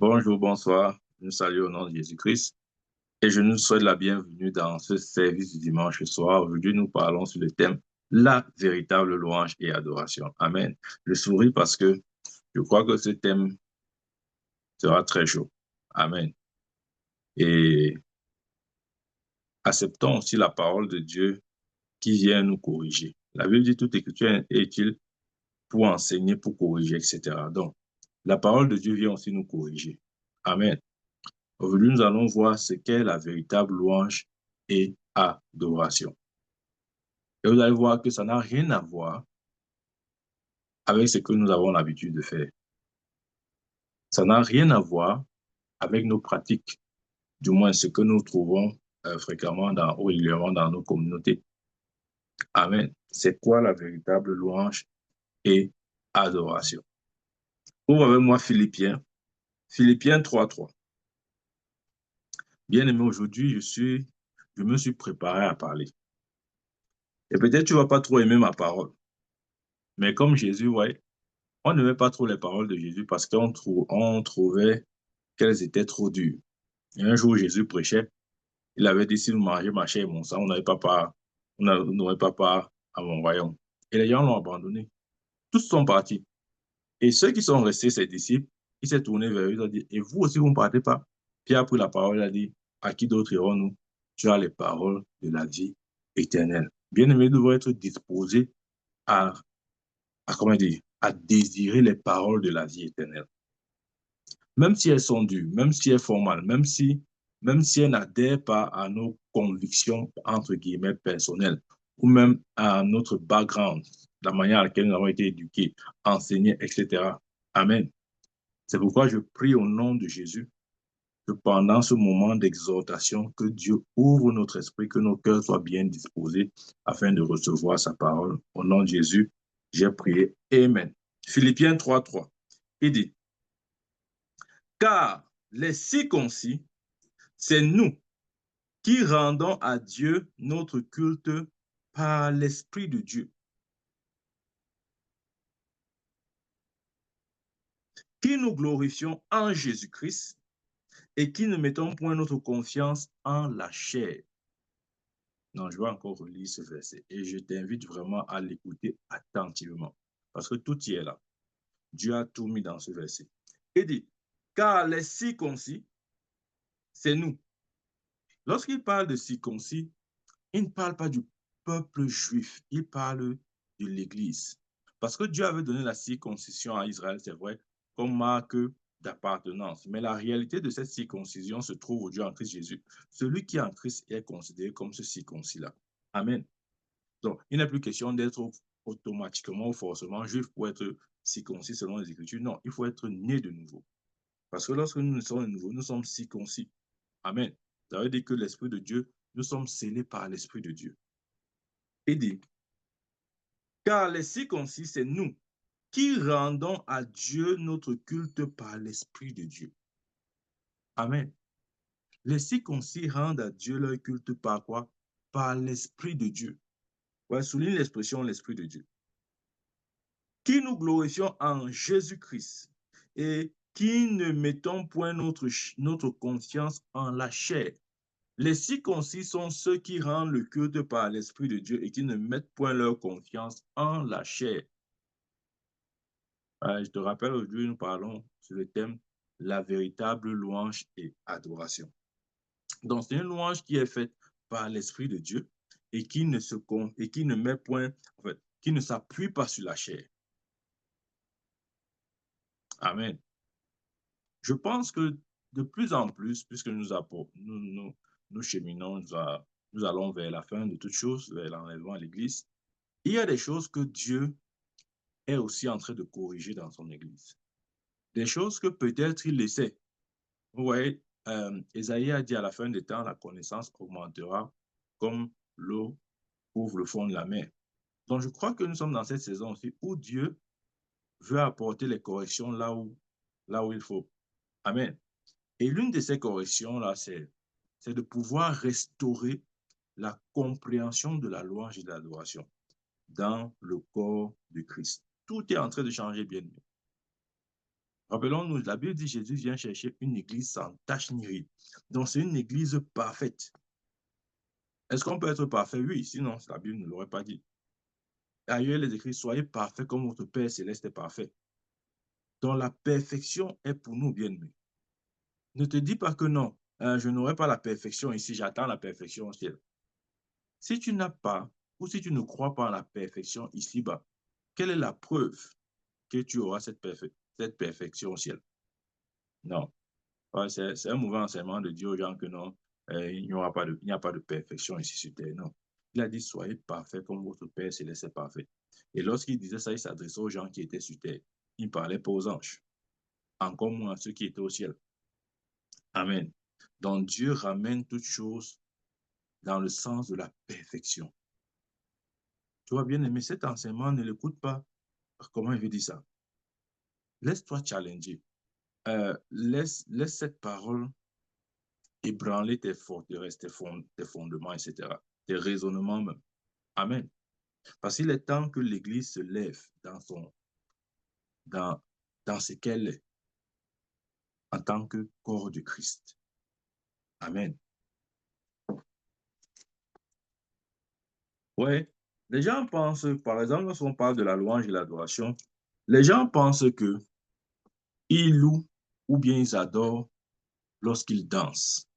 Bonjour, bonsoir. Je nous salue au nom de Jésus-Christ et je nous souhaite la bienvenue dans ce service du dimanche soir. Aujourd'hui, nous parlons sur le thème la véritable louange et adoration. Amen. Je souris parce que je crois que ce thème sera très chaud. Amen. Et acceptons aussi la parole de Dieu qui vient nous corriger. La Bible dit toute écriture est utile pour enseigner, pour corriger, etc. Donc, la parole de Dieu vient aussi nous corriger. Amen. Aujourd'hui, nous allons voir ce qu'est la véritable louange et adoration. Et vous allez voir que ça n'a rien à voir avec ce que nous avons l'habitude de faire. Ça n'a rien à voir avec nos pratiques, du moins ce que nous trouvons fréquemment ou régulièrement dans nos communautés. Amen. C'est quoi la véritable louange et adoration? Ouvre avec moi Philippiens 3.3. Bien aimé, aujourd'hui, je me suis préparé à parler. Et peut-être tu ne vas pas trop aimer ma parole. Mais comme Jésus, ouais, on n'aimait pas trop les paroles de Jésus parce on trouvait qu'elles étaient trop dures. Et un jour, Jésus prêchait. Il avait dit, si vous mangez ma chair et mon sang, on n'aurait pas part à mon royaume. Et les gens l'ont abandonné. Tous sont partis. Et ceux qui sont restés, ses disciples, il s'est tourné vers eux, il a dit, et vous aussi, vous ne partez pas. Pierre a pris la parole, il a dit, à qui d'autre irons-nous? Tu as les paroles de la vie éternelle. Bien-aimés, nous devons être disposés à, comment dire, à désirer les paroles de la vie éternelle. Même si elles sont dures, même si elles font mal, même si elles n'adhèrent pas à nos convictions, entre guillemets, personnelles, ou même à notre background, la manière à laquelle nous avons été éduqués, enseignés, etc. Amen. C'est pourquoi je prie au nom de Jésus que pendant ce moment d'exhortation, que Dieu ouvre notre esprit, que nos cœurs soient bien disposés afin de recevoir sa parole. Au nom de Jésus, j'ai prié. Amen. Philippiens 3.3. Il dit, car les circoncis, c'est nous qui rendons à Dieu notre culte par l'Esprit de Dieu, qui nous glorifions en Jésus-Christ et qui ne mettons point notre confiance en la chair. Non, je vais encore relire ce verset et je t'invite vraiment à l'écouter attentivement parce que tout y est là. Dieu a tout mis dans ce verset. Il dit, car les circoncis, c'est nous. Lorsqu'il parle de circoncis, il ne parle pas du peuple juif, il parle de l'Église. Parce que Dieu avait donné la circoncision à Israël, c'est vrai, comme marque d'appartenance. Mais la réalité de cette circoncision se trouve aujourd'hui en Christ Jésus. Celui qui est en Christ est considéré comme ce circoncis-là. Amen. Donc, il n'est plus question d'être automatiquement ou forcément juif pour être circoncis selon les Écritures. Non, il faut être né de nouveau. Parce que lorsque nous sommes de nouveau, nous sommes circoncis. Amen. Ça veut dire que l'Esprit de Dieu, nous sommes scellés par l'Esprit de Dieu. Il dit, car les circoncis, c'est nous qui rendons à Dieu notre culte par l'Esprit de Dieu. Amen. Les circoncis rendent à Dieu leur culte par quoi? Par l'Esprit de Dieu. Ouais, souligne l'expression l'Esprit de Dieu. Qui nous glorifions en Jésus-Christ et qui ne mettons point notre confiance en la chair. Les circoncis sont ceux qui rendent le culte par l'Esprit de Dieu et qui ne mettent point leur confiance en la chair. Je te rappelle, aujourd'hui, nous parlons sur le thème la véritable louange et adoration. Donc, c'est une louange qui est faite par l'Esprit de Dieu et qui ne met point, en fait, qui ne s'appuie pas sur la chair. Amen. Je pense que de plus en plus, puisque nous cheminons, nous allons vers la fin de toutes choses, vers l'enlèvement à l'Église, il y a des choses que Dieu est aussi en train de corriger dans son Église. Des choses que peut-être il essaie. Vous voyez, Ésaïe a dit à la fin des temps, la connaissance augmentera comme l'eau couvre le fond de la mer. Donc, je crois que nous sommes dans cette saison aussi où Dieu veut apporter les corrections là où il faut. Amen. Et l'une de ces corrections-là, c'est de pouvoir restaurer la compréhension de la louange et de l'adoration dans le corps de Christ. Tout est en train de changer bien. Rappelons-nous, la Bible dit que Jésus vient chercher une église sans tache ni ride. Donc, c'est une église parfaite. Est-ce qu'on peut être parfait? Oui, sinon, la Bible ne l'aurait pas dit. Ailleurs, les écrits, soyez parfaits comme votre Père céleste est parfait. Donc, la perfection est pour nous, bien-aimés. Ne te dis pas que non, je n'aurai pas la perfection ici, j'attends la perfection au ciel. Si tu n'as pas, ou si tu ne crois pas en la perfection ici-bas, quelle est la preuve que tu auras cette perfection au ciel? Non. Ouais, c'est un mauvais enseignement de dire aux gens que non, il n'y a pas de perfection ici sur terre. Non. Il a dit, soyez parfaits comme votre Père céleste est parfait. Et lorsqu'il disait ça, il s'adressait aux gens qui étaient sur terre. Il ne parlait pas aux anges, encore moins à ceux qui étaient au ciel. Amen. Donc Dieu ramène toutes choses dans le sens de la perfection. Tu vois bien, mais cet enseignement, ne l'écoute pas. Comment il veut dire ça? Laisse-toi challenger. Laisse cette parole ébranler tes forteresses, tes fondements, etc. Tes raisonnements même. Amen. Parce qu'il est temps que l'Église se lève dans ce qu'elle est en tant que corps de Christ. Amen. Ouais. Les gens pensent, par exemple, lorsqu'on parle de la louange et l'adoration, les gens pensent que ils louent ou bien ils adorent lorsqu'ils dansent.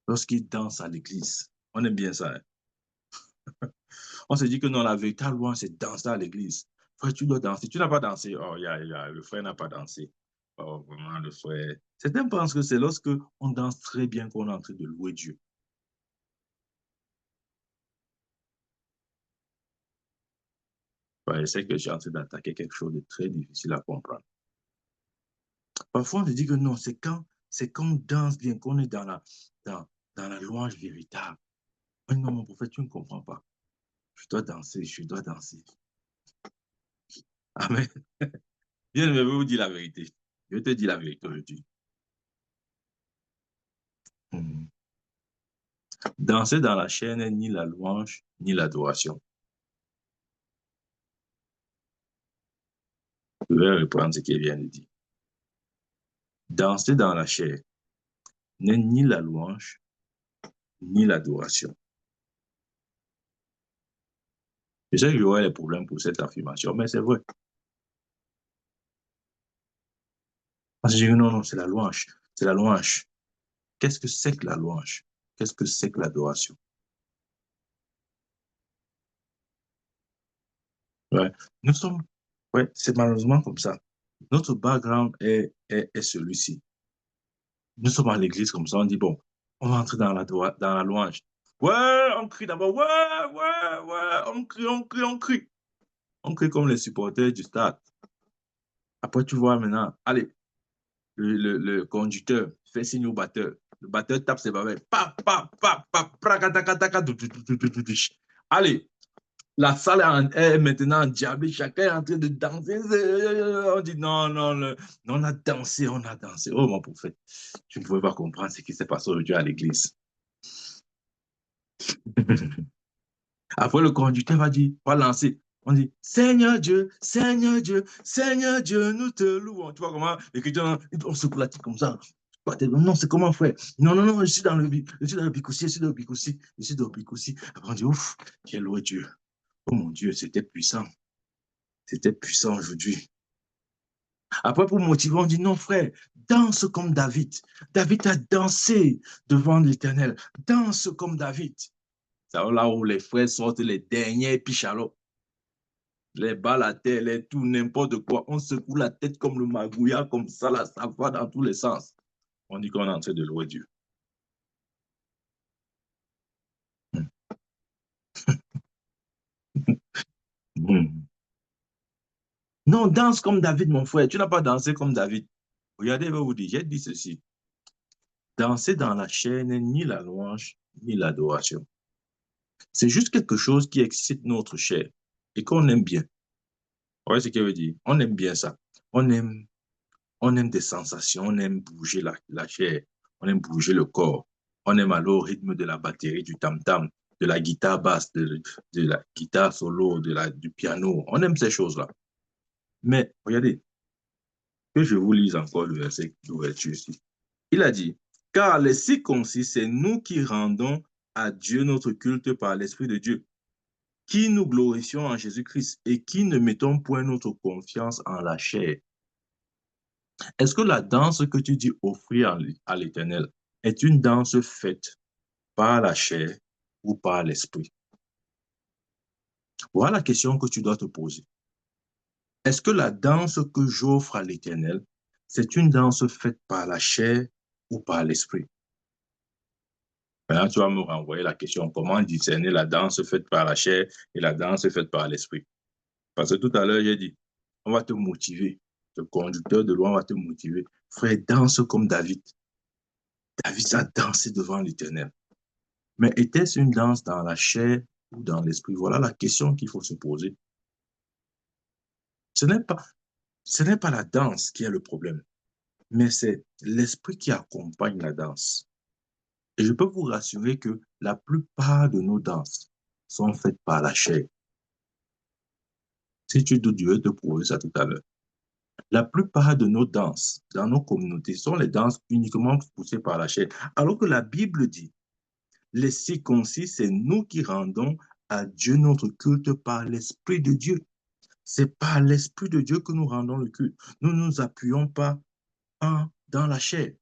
Lorsqu'ils dansent à l'église. On aime bien ça. Hein? On se dit que non, la véritable louange, c'est danser à l'église. Frère, tu dois danser. Tu n'as pas dansé. Oh, le frère n'a pas dansé. Oh, vraiment, le frère. Certains pensent que c'est lorsque on danse très bien qu'on est en train de louer Dieu. Ouais, je sais que je suis en train d'attaquer quelque chose de très difficile à comprendre. Parfois, on se dit que non, c'est quand on danse bien, qu'on est dans la louange véritable. Oh non, mon prophète, tu ne comprends pas. Je dois danser, je dois danser. Amen. Bien, je vais vous dire la vérité. Je te dis la vérité aujourd'hui. Danser dans la chair n'est ni la louange, ni l'adoration. Je vais reprendre ce qu'il vient de dire. Danser dans la chair n'est ni la louange, ni l'adoration. Je sais que j'aurai des problèmes pour cette affirmation, mais c'est vrai. Parce que je dis non, non, c'est la louange. C'est la louange. Qu'est-ce que c'est que la louange? Qu'est-ce que c'est que l'adoration? Ouais. Nous sommes, ouais, c'est malheureusement comme ça. Notre background est celui-ci. Nous sommes à l'église comme ça, on dit, bon, on va entrer dans la louange. Ouais, on crie d'abord, ouais, ouais, ouais, on crie, on crie, on crie. On crie comme les supporters du stade. Après, tu vois maintenant, allez, le conducteur fait signe au batteur. Le batteur tape ses babelles. Pa, pa, pa, pa, prakatakataka, allez, la salle est maintenant endiablée, chacun est en train de danser. On dit non, non, non, on a dansé, on a dansé. Oh, mon prophète, tu ne pouvais pas comprendre ce qui s'est passé aujourd'hui à l'église. Après, le conducteur va lancer. On dit, Seigneur Dieu, Seigneur Dieu, Seigneur Dieu, nous te louons. Tu vois comment les chrétiens, on secoue la tête comme ça. Non, c'est comment, frère? Non, non, non, je suis dans le bicoussi, je suis dans le bicoussi, je suis dans le bicoussi. Après, on dit, ouf, quel loué Dieu. Oh mon Dieu, c'était puissant. C'était puissant aujourd'hui. Après, pour motiver, on dit, non, frère, danse comme David. David a dansé devant l'Éternel. Danse comme David. C'est là où les frères sortent les derniers pichalots. Les balles à terre, les tout, n'importe quoi. On secoue la tête comme le magouilla, comme ça, là, ça va dans tous les sens. On dit qu'on est en train de louer Dieu. Non, danse comme David, mon frère. Tu n'as pas dansé comme David. Regardez, je vais vous dire, j'ai dit ceci. Danser dans la chair n'est ni la louange, ni l'adoration. C'est juste quelque chose qui excite notre chair et qu'on aime bien. Vous voyez ce qu'il veut dire? On aime bien ça. On aime des sensations, on aime bouger la chair, on aime bouger le corps. On aime aller au rythme de la batterie, du tam-tam, de la guitare basse, de la guitare solo, du piano. On aime ces choses-là. Mais regardez, Que je vous lise encore le verset d'ouverture ici. Il a dit, car les circoncis, c'est nous qui rendons à Dieu notre culte par l'Esprit de Dieu, qui nous glorifions en Jésus-Christ et qui ne mettons point notre confiance en la chair. Est-ce que la danse que tu dis offrir à l'Éternel est une danse faite par la chair ou par l'Esprit? Voilà la question que tu dois te poser. Est-ce que la danse que j'offre à l'Éternel, c'est une danse faite par la chair ou par l'Esprit? Maintenant, tu vas me renvoyer la question, comment discerner la danse faite par la chair et la danse faite par l'Esprit? Parce que tout à l'heure, j'ai dit, on va te motiver. Le conducteur de loi va te motiver. Frère, danse comme David. David a dansé devant l'Éternel. Mais était-ce une danse dans la chair ou dans l'esprit? Voilà la question qu'il faut se poser. Ce n'est pas la danse qui est le problème, mais c'est l'esprit qui accompagne la danse. Et je peux vous rassurer que la plupart de nos danses sont faites par la chair. Si tu doutes, je vais te prouver ça tout à l'heure. La plupart de nos danses dans nos communautés sont les danses uniquement poussées par la chair. Alors que la Bible dit, les circoncis, c'est nous qui rendons à Dieu notre culte par l'Esprit de Dieu. C'est par l'Esprit de Dieu que nous rendons le culte. Nous ne nous appuyons pas dans la chair.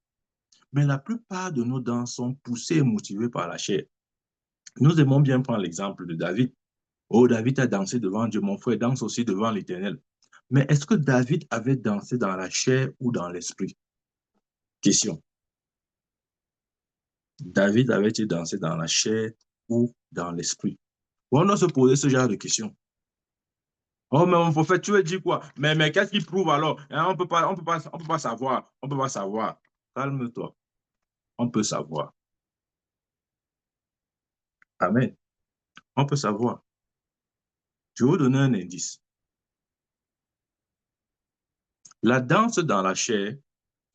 Mais la plupart de nos danses sont poussées et motivées par la chair. Nous aimons bien prendre l'exemple de David. Oh, David a dansé devant Dieu, mon frère danse aussi devant l'Éternel. Mais est-ce que David avait dansé dans la chair ou dans l'esprit? Question. David avait-il dansé dans la chair ou dans l'esprit? On doit se poser ce genre de questions. Oh, mais mon prophète, tu veux dire quoi? Mais qu'est-ce qui prouve alors? Hein, on peut pas savoir. On peut pas savoir. Calme-toi. On peut savoir. Amen. On peut savoir. Je vais vous donner un indice. La danse dans la chair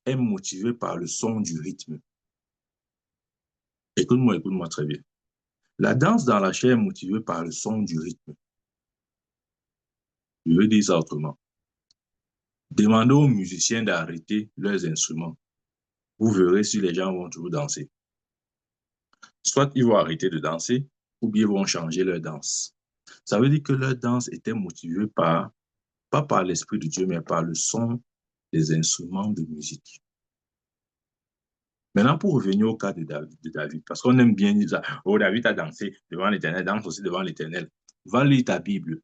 est motivée par le son du rythme. Écoute-moi très bien. La danse dans la chair est motivée par le son du rythme. Je veux dire ça autrement. Demandez aux musiciens d'arrêter leurs instruments. Vous verrez si les gens vont toujours danser. Soit ils vont arrêter de danser, ou bien ils vont changer leur danse. Ça veut dire que leur danse était motivée pas par l'Esprit de Dieu, mais par le son des instruments de musique. Maintenant, pour revenir au cas de David, parce qu'on aime bien dire ça, oh, David a dansé devant l'Éternel, danse aussi devant l'Éternel. Va lire ta Bible.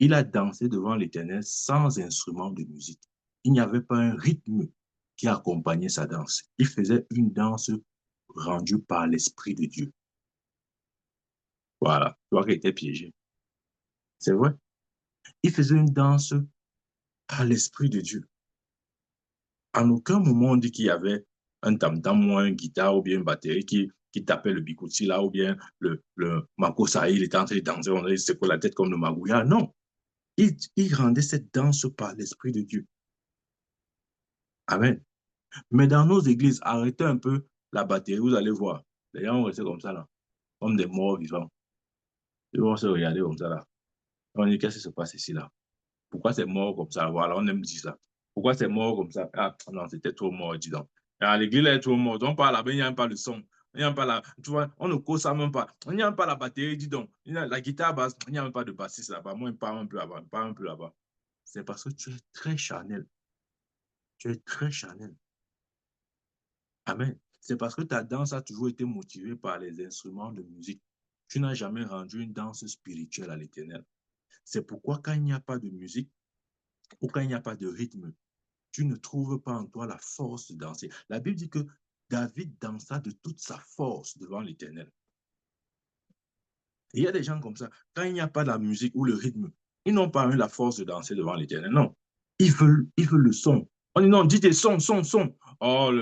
Il a dansé devant l'Éternel sans instrument de musique. Il n'y avait pas un rythme qui accompagnait sa danse. Il faisait une danse rendue par l'Esprit de Dieu. Voilà, tu vois qu'il était piégé. C'est vrai. Il faisait une danse par l'Esprit de Dieu. En aucun moment on dit qu'il y avait un tam-tam ou un guitare ou bien une batterie qui tapait le bikouti là ou bien le makossa, il était en train de danser, on se secouait la tête comme le magouya. Non, il rendait cette danse par l'Esprit de Dieu. Amen. Mais dans nos églises, arrêtez un peu la batterie, vous allez voir. Les gens vont rester comme ça là, comme des morts vivants. Ils vont se regarder comme ça là. On dit, qu'est-ce qui se passe ici là? Pourquoi c'est mort comme ça? Voilà, on aime dire ça. Pourquoi c'est mort comme ça? Ah, non, c'était trop mort, dis donc. Ah, l'église est trop morte. On parle là-bas, il n'y a même pas le son. Il n'y a même pas la... Tu vois, on ne cause ça même pas. Il n'y a même pas la batterie, dis donc. La guitare basse, il n'y a même pas de bassiste là-bas. Moi, il parle un peu là-bas. Il parle un peu là-bas. C'est parce que tu es très charnel. Tu es très charnel. Amen. C'est parce que ta danse a toujours été motivée par les instruments de musique. Tu n'as jamais rendu une danse spirituelle à l'Éternel. C'est pourquoi quand il n'y a pas de musique ou quand il n'y a pas de rythme, tu ne trouves pas en toi la force de danser. La Bible dit que David dansa de toute sa force devant l'Éternel. Il y a des gens comme ça, quand il n'y a pas la musique ou le rythme, ils n'ont pas eu la force de danser devant l'Éternel. Non, ils veulent le son. On dit non, DJ, son. Oh,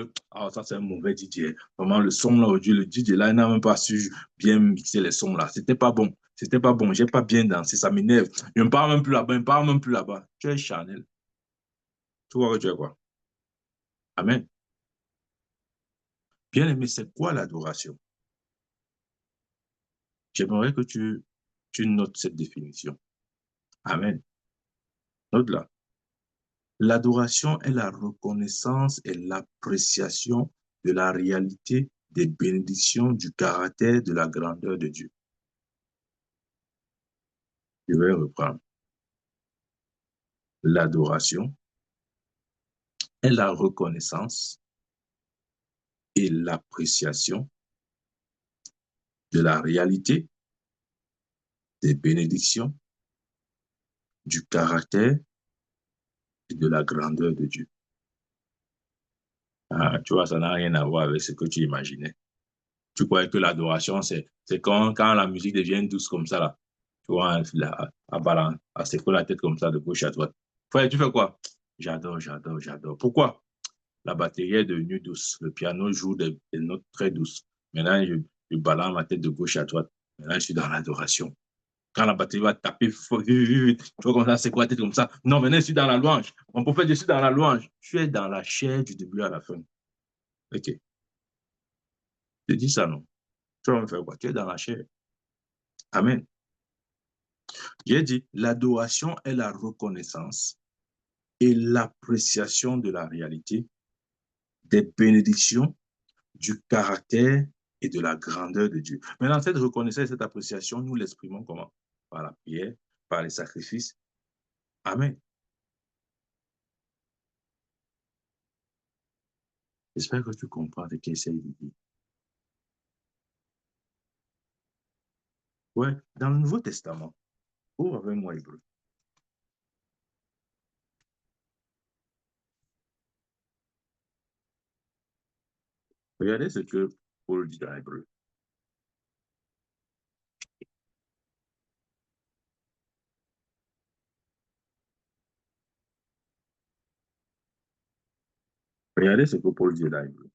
ça c'est un mauvais DJ. Vraiment, le son là, aujourd'hui, le DJ là, il n'a même pas su bien mixer les sons là. C'était pas bon. C'était pas bon. J'ai pas bien dansé. Ça m'énerve. Je ne parle même plus là-bas. Je ne parle même plus là-bas. Tu es charnel. Tu vois que tu es quoi? Amen. Bien aimé, c'est quoi l'adoration? J'aimerais que tu notes cette définition. Amen. Note-la. L'adoration est la reconnaissance et l'appréciation de la réalité des bénédictions, du caractère, de la grandeur de Dieu. Je vais reprendre. L'adoration est la reconnaissance et l'appréciation de la réalité des bénédictions, du caractère et de la grandeur de Dieu. Ah, tu vois, ça n'a rien à voir avec ce que tu imaginais. Tu croyais que l'adoration, c'est quand la musique devient douce comme ça, là. Tu vois, à secouer la tête comme ça de gauche à droite. Frère, tu fais quoi? J'adore, j'adore, j'adore. Pourquoi? La batterie est devenue douce. Le piano joue des notes très douces. Maintenant, je balance ma tête de gauche à droite. Maintenant, je suis dans l'adoration. Quand la batterie va taper, tu vois comme ça, c'est quoi la tête comme ça? Non, maintenant, je suis dans la louange. Mon prophète, je suis dans la louange. Tu es dans la chair du début à la fin. OK. Je dis ça, non? Tu vas me faire quoi? Tu es dans la chair. Amen. J'ai dit, l'adoration est la reconnaissance et l'appréciation de la réalité, des bénédictions, du caractère et de la grandeur de Dieu. Maintenant, cette reconnaissance et cette appréciation, nous l'exprimons comment? Par la prière, par les sacrifices. Amen. J'espère que tu comprends ce qu'il essaie de dire. Ouais, dans le Nouveau Testament, ouvre avec moi Hébreu. Regardez ce que Paul dit dans Hébreu. Regardez ce que Paul dit dans Hébreu.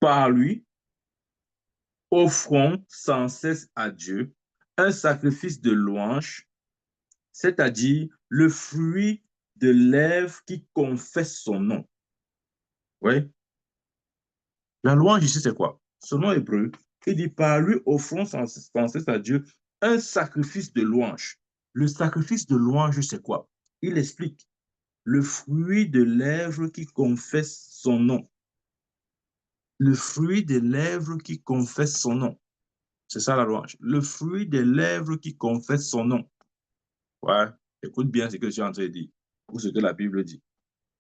Par lui, offrons sans cesse à Dieu un sacrifice de louange, c'est-à-dire le fruit de lèvres qui confesse son nom. Oui. La louange ici, c'est quoi? Ce nom hébreu, il dit par lui, offrons sans cesse à Dieu un sacrifice de louange. Le sacrifice de louange, c'est quoi? Il explique le fruit de lèvres qui confesse son nom. Le fruit des lèvres qui confesse son nom. C'est ça la louange. Le fruit des lèvres qui confesse son nom. Ouais, écoute bien ce que je suis en train de dire, ou ce que la Bible dit.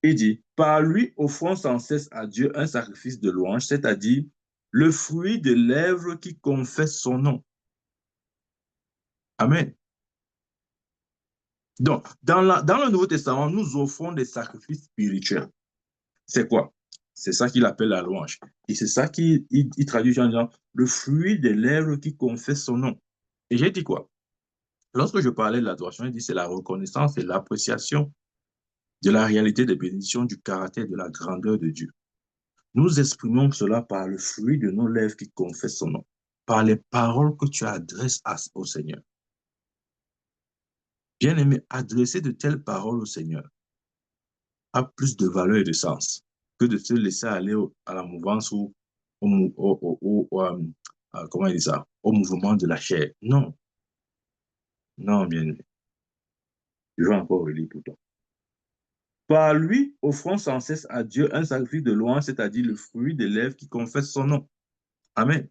Il dit, par lui, offrons sans cesse à Dieu un sacrifice de louange, c'est-à-dire le fruit des lèvres qui confesse son nom. Amen. Donc, dans le Nouveau Testament, nous offrons des sacrifices spirituels. C'est quoi? C'est ça qu'il appelle la louange. Et c'est ça qu'il traduit en disant le fruit des lèvres qui confesse son nom. Et j'ai dit quoi? Lorsque je parlais de l'adoration, il dit c'est la reconnaissance et l'appréciation de la réalité des bénédictions, du caractère, de la grandeur de Dieu. Nous exprimons cela par le fruit de nos lèvres qui confessent son nom, par les paroles que tu adresses au Seigneur. Bien-aimé, adresser de telles paroles au Seigneur a plus de valeur et de sens que de se laisser aller à la mouvance ou comment il dit ça, au mouvement de la chair. Non, non, bien-aimé. Je vais encore relire pour toi. Par lui, offrons sans cesse à Dieu un sacrifice de louange, c'est-à-dire le fruit des lèvres qui confessent son nom. Amen.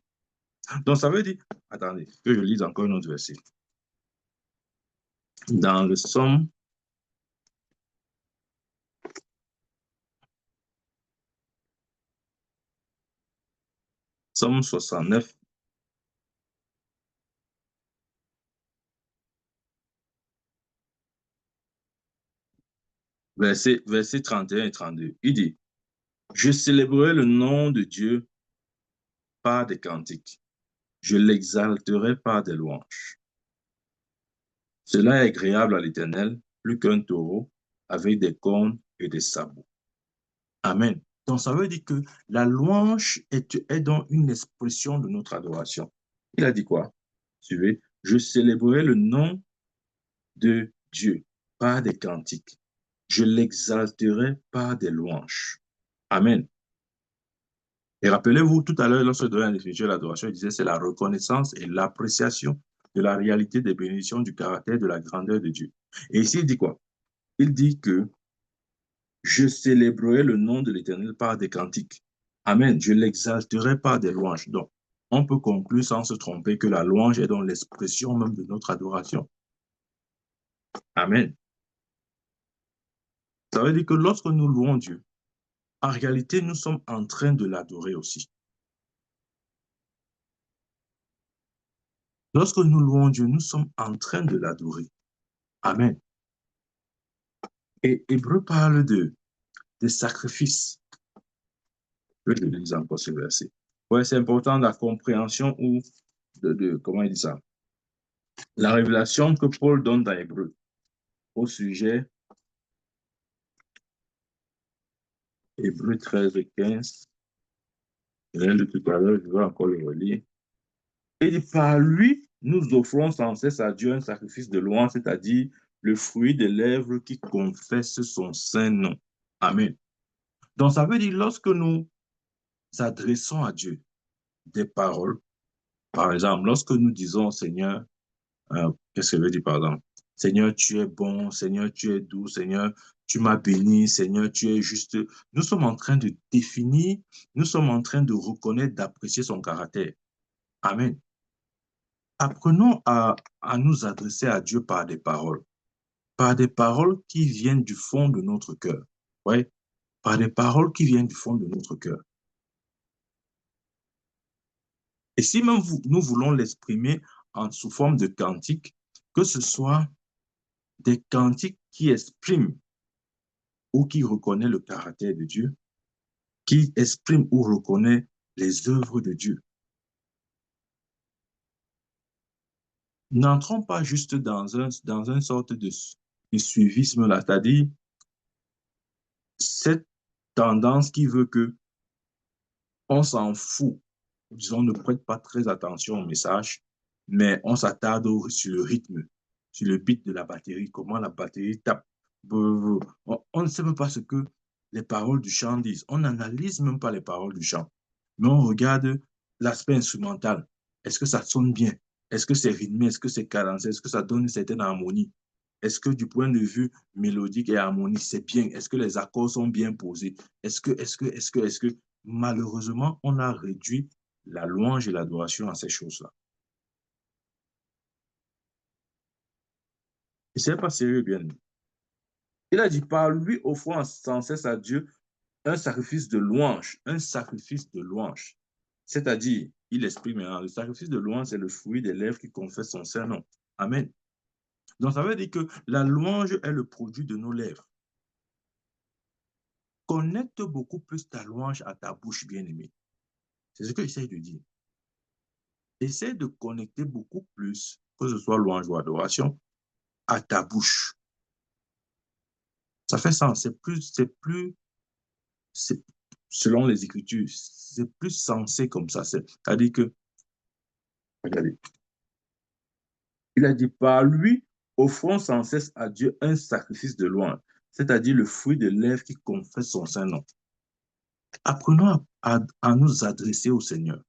Donc, ça veut dire, attendez, que je lise encore un autre verset. Dans le Somme 69, verset 31 et 32, il dit, je célébrerai le nom de Dieu par des cantiques. Je l'exalterai par des louanges. Cela est agréable à l'Éternel, plus qu'un taureau avec des cornes et des sabots. Amen. Donc, ça veut dire que la louange est donc une expression de notre adoration. Il a dit quoi? Suivez. Je célébrerai le nom de Dieu par des cantiques. Je l'exalterai par des louanges. Amen. Et rappelez-vous, tout à l'heure, lorsque je donnais la définition de l'adoration, je disais c'est la reconnaissance et l'appréciation de la réalité des bénédictions, du caractère, de la grandeur de Dieu. Et ici, il dit quoi? Il dit que Je célébrerai le nom de l'Éternel par des cantiques. Amen. Je l'exalterai par des louanges. Donc, on peut conclure sans se tromper que la louange est dans l'expression même de notre adoration. Amen. Ça veut dire que lorsque nous louons Dieu, en réalité, nous sommes en train de l'adorer aussi. Lorsque nous louons Dieu, nous sommes en train de l'adorer. Amen. Et Hébreu parle de sacrifices. Je vais lire encore ce verset. Ouais, c'est important la compréhension ou comment il dit ça? La révélation que Paul donne dans Hébreu au sujet Hébreu 13 et 15. Je viens de tout à l'heure, je vais encore le relire. Et dit, par lui, nous offrons sans cesse à Dieu un sacrifice de louange, c'est-à-dire le fruit des lèvres qui confessent son saint nom. Amen. Donc, ça veut dire, lorsque nous adressons à Dieu des paroles, par exemple, lorsque nous disons, Seigneur, qu'est-ce que je veux dire, par exemple? Seigneur, tu es bon, Seigneur, tu es doux, Seigneur, tu m'as béni, Seigneur, tu es juste. Nous sommes en train de définir, nous sommes en train de reconnaître, d'apprécier son caractère. Amen. Apprenons à nous adresser à Dieu par des paroles qui viennent du fond de notre cœur. Ouais, par des paroles qui viennent du fond de notre cœur. Et si même nous voulons l'exprimer sous forme de cantique, que ce soit des cantiques qui expriment ou qui reconnaissent le caractère de Dieu, qui expriment ou reconnaissent les œuvres de Dieu. N'entrons pas juste dans une sorte de suivisme là, c'est-à-dire cette tendance qui veut que on s'en fout, disons, on ne prête pas très attention au message, mais on s'attarde sur le rythme, sur le beat de la batterie, comment la batterie tape. On ne sait même pas ce que les paroles du chant disent. On n'analyse même pas les paroles du chant, mais on regarde l'aspect instrumental. Est-ce que ça sonne bien? Est-ce que c'est rythmé? Est-ce que c'est cadencé? Est-ce que ça donne une certaine harmonie? Est-ce que du point de vue mélodique et harmonique, c'est bien? Est-ce que les accords sont bien posés? Est-ce que, malheureusement, on a réduit la louange et l'adoration à ces choses-là. Et ce n'est pas sérieux, bien. Il a dit, par lui, offrant sans cesse à Dieu un sacrifice de louange, un sacrifice de louange. C'est-à-dire, il exprime maintenant, le sacrifice de louange, c'est le fruit des lèvres qui confessent son saint nom. Amen. Donc, ça veut dire que la louange est le produit de nos lèvres. Connecte beaucoup plus ta louange à ta bouche, bien-aimée. C'est ce que j'essaie de dire. Essaie de connecter beaucoup plus, que ce soit louange ou adoration, à ta bouche. Ça fait sens. Selon les Écritures, c'est plus sensé comme ça. C'est-à-dire que, regardez, il a dit, par lui, offrons sans cesse à Dieu un sacrifice de louange, c'est-à-dire le fruit de lèvres qui confesse son saint nom. Apprenons à nous adresser au Seigneur.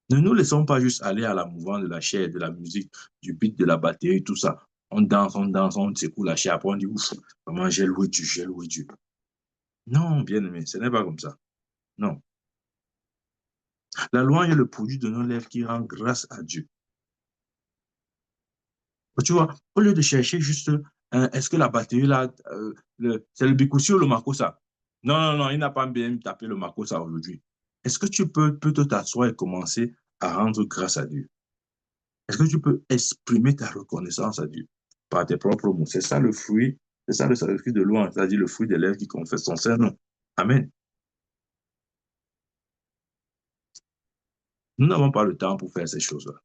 Ne nous laissons pas juste aller à la mouvance de la chair, de la musique, du beat, de la batterie, tout ça. On danse, on secoue la chair, après on dit, ouf, vraiment, j'ai loué Dieu, j'ai loué Dieu. Non, bien aimé, ce n'est pas comme ça. Non. La louange est le produit de nos lèvres qui rend grâce à Dieu. Tu vois, au lieu de chercher juste, est-ce que la batterie là, c'est le Bikusi ou le Makossa? Non, non, non, il n'a pas bien tapé le Makossa aujourd'hui. Est-ce que tu peux plutôt t'asseoir et commencer à rendre grâce à Dieu? Est-ce que tu peux exprimer ta reconnaissance à Dieu par tes propres mots? C'est ça le fruit, c'est ça le sacrifice de louange, c'est-à-dire le fruit des lèvres qui confessent son saint nom. Amen. Nous n'avons pas le temps pour faire ces choses-là.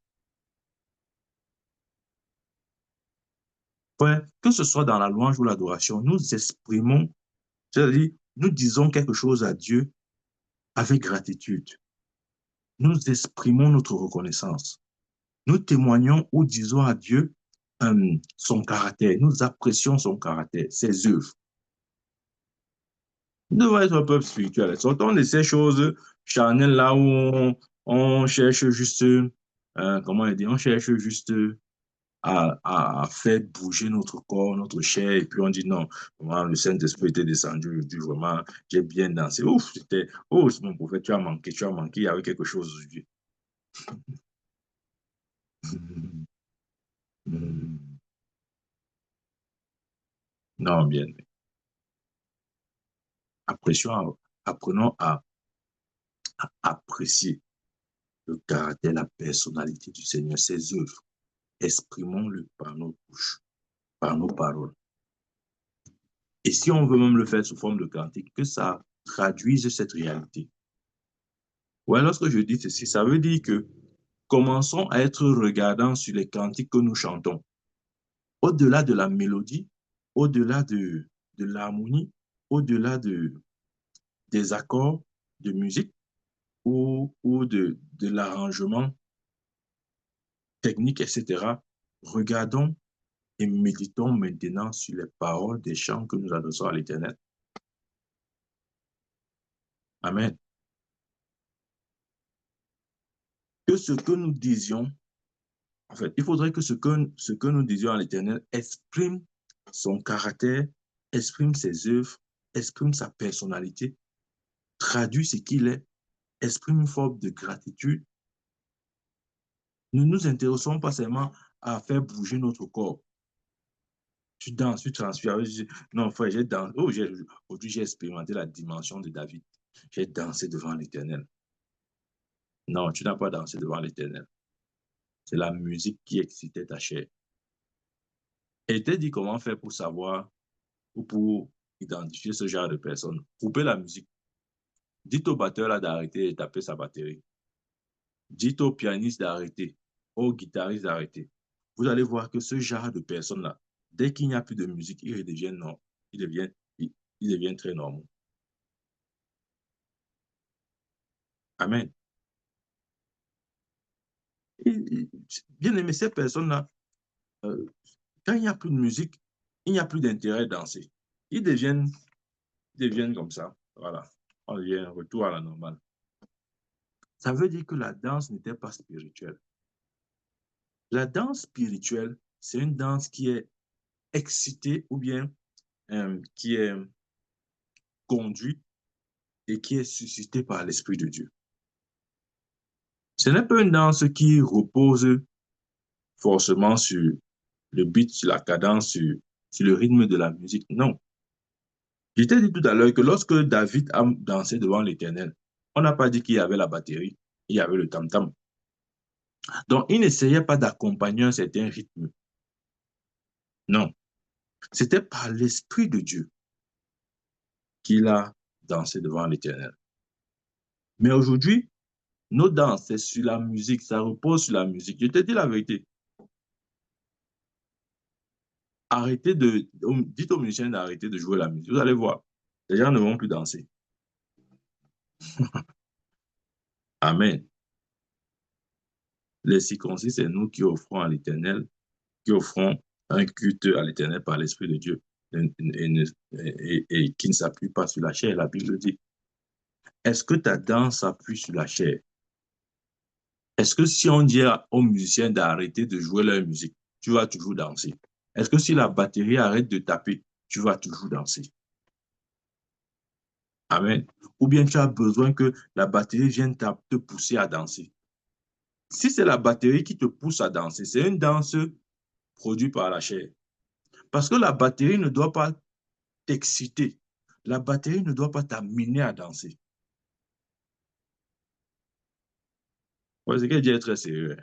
Ouais, que ce soit dans la louange ou l'adoration, nous exprimons, c'est-à-dire nous disons quelque chose à Dieu avec gratitude. Nous exprimons notre reconnaissance. Nous témoignons ou disons à Dieu son caractère. Nous apprécions son caractère, ses œuvres. Nous devons être un peuple spirituel. Sortons de ces choses charnelles là où on cherche juste, comment dire, on cherche juste à faire bouger notre corps, notre chair, et puis on dit non, vraiment, le Saint-Esprit était descendu, je dis vraiment, j'ai bien dansé. Ouf, c'était, oh, mon prophète, tu as manqué, il y avait quelque chose aujourd'hui. Non, bien, apprenons à apprécier le caractère, la personnalité du Seigneur, ses œuvres. Exprimons-le par nos bouches, par nos paroles. Et si on veut même le faire sous forme de cantique, que ça traduise cette réalité. Ouais, lorsque je dis ceci, ça veut dire que commençons à être regardants sur les cantiques que nous chantons. Au-delà de la mélodie, au-delà de l'harmonie, au-delà des accords de musique ou de l'arrangement technique, etc., regardons et méditons maintenant sur les paroles des chants que nous adressons à l'Éternel. Amen. Que ce que nous disions, en fait, il faudrait que ce que nous disions à l'Éternel exprime son caractère, exprime ses œuvres, exprime sa personnalité, traduit ce qu'il est, exprime une forme de gratitude. Nous ne nous intéressons pas seulement à faire bouger notre corps. Tu danses, tu transpires. Non, frère, j'ai dansé. Oh, aujourd'hui, j'ai expérimenté la dimension de David. J'ai dansé devant l'Éternel. Non, tu n'as pas dansé devant l'Éternel. C'est la musique qui excitait ta chair. Et il t'a dit comment faire pour savoir ou pour identifier ce genre de personnes. Coupez la musique. Dites au batteur là d'arrêter de taper sa batterie. Dites au pianiste d'arrêter, au guitariste d'arrêter. Vous allez voir que ce genre de personnes-là, dès qu'il n'y a plus de musique, ils deviennent non, ils deviennent très normaux. Amen. Bien aimé, ces personnes-là, euh, quand il n'y a plus de musique, il n'y a plus d'intérêt à danser. Ils deviennent comme ça. Voilà. On revient retour à la normale. Ça veut dire que la danse n'était pas spirituelle. La danse spirituelle, c'est une danse qui est excitée ou bien qui est conduite et qui est suscitée par l'Esprit de Dieu. Ce n'est pas une danse qui repose forcément sur le beat, sur la cadence, sur le rythme de la musique. Non. Je t'ai dit tout à l'heure que lorsque David a dansé devant l'Éternel, on n'a pas dit qu'il y avait la batterie, il y avait le tam-tam. Donc, il n'essayait pas d'accompagner un certain rythme. Non. C'était par l'Esprit de Dieu qu'il a dansé devant l'Éternel. Mais aujourd'hui, nos danses, c'est sur la musique, ça repose sur la musique. Je te dis la vérité. Dites aux musiciens d'arrêter de jouer la musique. Vous allez voir, les gens ne vont plus danser. Amen. Les circoncis, c'est nous qui offrons à l'Éternel, qui offrons un culte à l'Éternel par l'Esprit de Dieu et qui ne s'appuie pas sur la chair. La Bible dit, est-ce que ta danse s'appuie sur la chair? Est-ce que si on dit aux musiciens d'arrêter de jouer leur musique, tu vas toujours danser? Est-ce que si la batterie arrête de taper, tu vas toujours danser? Amen. Ou bien tu as besoin que la batterie vienne te pousser à danser. Si c'est la batterie qui te pousse à danser, c'est une danse produite par la chair. Parce que la batterie ne doit pas t'exciter. La batterie ne doit pas t'amener à danser. Ouais, c'est qu'elle dit très sérieux.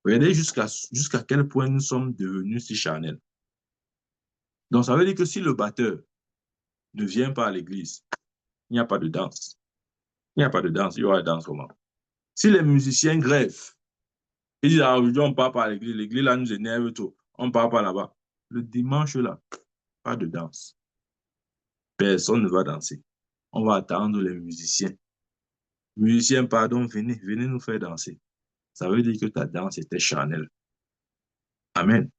Regardez jusqu'à quel point nous sommes devenus si charnels. Donc, ça veut dire que si le batteur ne vient pas à l'église, il n'y a pas de danse. Il n'y a pas de danse, il y aura de danse comment? Si les musiciens grèvent, ils disent, ah, aujourd'hui, on ne part pas à l'église, l'église là nous énerve tout, on ne part pas là-bas. Le dimanche là, pas de danse. Personne ne va danser. On va attendre les musiciens. Musiciens, pardon, venez nous faire danser. Ça veut dire que ta danse était charnelle. Amen.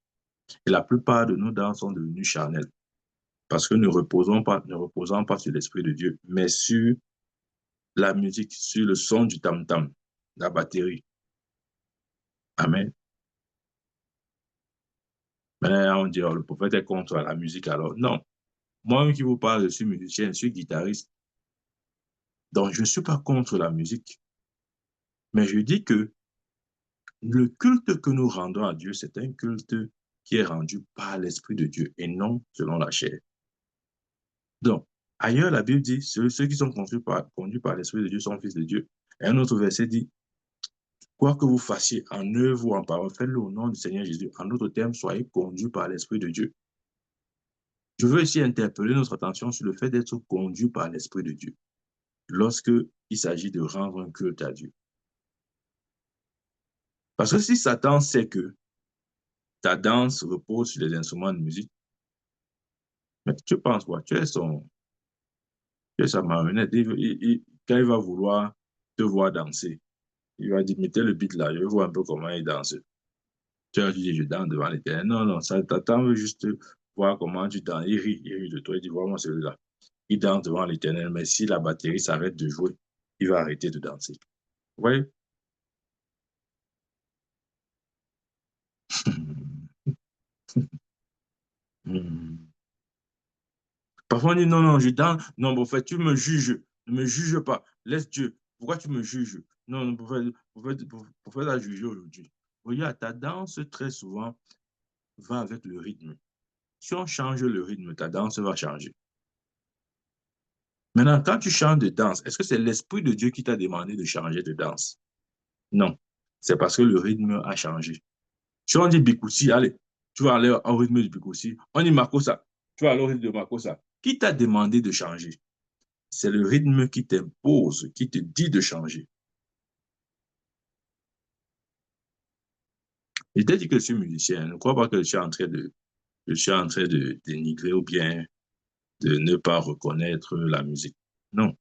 Et la plupart de nos danses sont devenues charnelles. Parce que ne reposons pas sur l'Esprit de Dieu, mais sur la musique, sur le son du tam-tam, la batterie. Amen. Maintenant, on dit, oh, le prophète est contre la musique, alors non. Moi-même qui vous parle, je suis musicien, je suis guitariste. Donc, je ne suis pas contre la musique. Mais je dis que le culte que nous rendons à Dieu, c'est un culte qui est rendu par l'Esprit de Dieu et non selon la chair. Donc, ailleurs, la Bible dit, ceux qui sont conduits par l'Esprit de Dieu sont fils de Dieu. Et un autre verset dit, quoi que vous fassiez en œuvre ou en parole, faites-le au nom du Seigneur Jésus. En d'autres termes, soyez conduits par l'Esprit de Dieu. Je veux ici interpeller notre attention sur le fait d'être conduit par l'Esprit de Dieu lorsque il s'agit de rendre un culte à Dieu. Parce que si Satan sait que ta danse repose sur les instruments de musique, mais tu penses quoi? Tu es sa marionnette. Quand il va vouloir te voir danser, il va dire, mettez le beat là, je vois un peu comment il danse. Tu vas dire, je danse devant l'Éternel. Non, non, ça t'attend veut juste voir comment tu danses. Il rit de toi, il dit, vois-moi celui-là. Il danse devant l'Éternel, mais si la batterie s'arrête de jouer, il va arrêter de danser. Vous voyez? Parfois, on dit, non, non, je danse. Non, bon, en fait, tu me juges. Ne me juge pas. Laisse Dieu. Pourquoi tu me juges? Non, non, pour faire la juger aujourd'hui. Regarde, ta danse, très souvent, va avec le rythme. Si on change le rythme, ta danse va changer. Maintenant, quand tu changes de danse, est-ce que c'est l'Esprit de Dieu qui t'a demandé de changer de danse? Non. C'est parce que le rythme a changé. Si on dit Bikoussi, allez, tu vas aller au rythme du Bikoussi. On dit Makossa, tu vas aller au rythme de Makossa. Qui t'a demandé de changer? C'est le rythme qui t'impose, qui te dit de changer. Je t'ai dit que je suis musicien. Ne crois pas que je suis en train de dénigrer ou bien de ne pas reconnaître la musique. Non.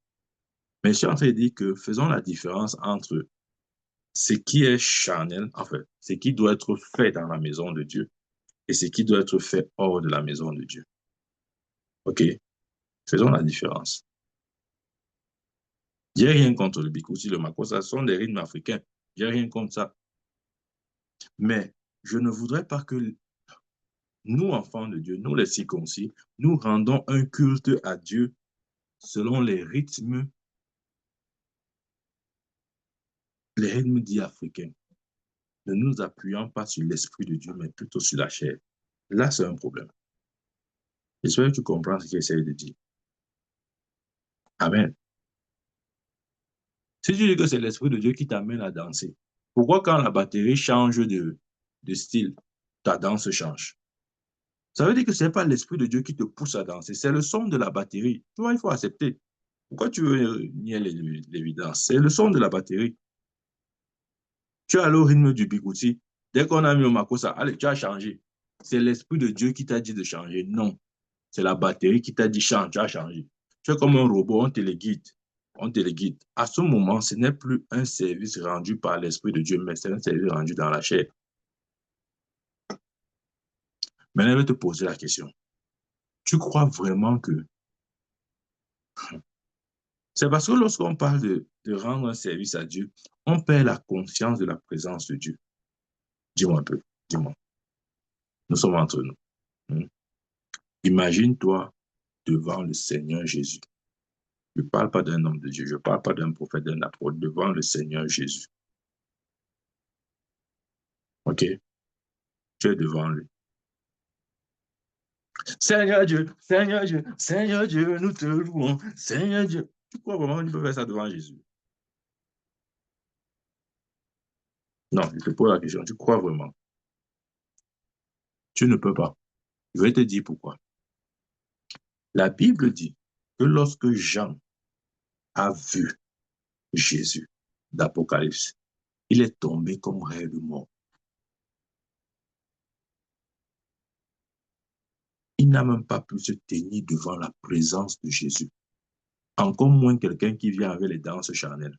Mais je suis en train de dire que faisons la différence entre ce qui est charnel, en fait, ce qui doit être fait dans la maison de Dieu et ce qui doit être fait hors de la maison de Dieu. OK? Faisons la différence. J'ai rien contre le bikoussi, le makossa, ce sont des rythmes africains. J'ai rien contre ça. Mais je ne voudrais pas que nous, enfants de Dieu, nous les circoncis, nous rendons un culte à Dieu selon les rythmes dits africains, ne nous appuyant pas sur l'Esprit de Dieu, mais plutôt sur la chair. Là, c'est un problème. J'espère que tu comprends ce qu'il essaie de dire. Amen. Si tu dis que c'est l'Esprit de Dieu qui t'amène à danser, pourquoi quand la batterie change de style, ta danse change? Ça veut dire que ce n'est pas l'Esprit de Dieu qui te pousse à danser, c'est le son de la batterie. Tu vois, il faut accepter. Pourquoi tu veux nier l'évidence? C'est le son de la batterie. Tu as le rythme du bigouti. Dès qu'on a mis au makossa, allez, tu as changé. C'est l'Esprit de Dieu qui t'a dit de changer. Non. C'est la batterie qui t'a dit change, tu as changé. Tu es comme un robot, on te le guide. On te le guide. À ce moment, ce n'est plus un service rendu par l'Esprit de Dieu, mais c'est un service rendu dans la chair. Maintenant, je vais te poser la question. Tu crois vraiment que c'est parce que lorsqu'on parle de rendre un service à Dieu, on perd la conscience de la présence de Dieu. Dis-moi un peu, dis-moi. Nous sommes entre nous. Hmm? Imagine-toi devant le Seigneur Jésus. Je ne parle pas d'un homme de Dieu, je ne parle pas d'un prophète, d'un apôtre, devant le Seigneur Jésus. OK? Tu es devant lui. Seigneur Dieu, Seigneur Dieu, Seigneur Dieu, nous te louons. Seigneur Dieu. Tu crois vraiment que tu peux faire ça devant Jésus? Non, je te pose la question. Tu crois vraiment? Tu ne peux pas. Je vais te dire pourquoi. La Bible dit que lorsque Jean a vu Jésus d'Apocalypse, il est tombé comme rêve de mort. Il n'a même pas pu se tenir devant la présence de Jésus. Encore moins quelqu'un qui vient avec les danses charnelles.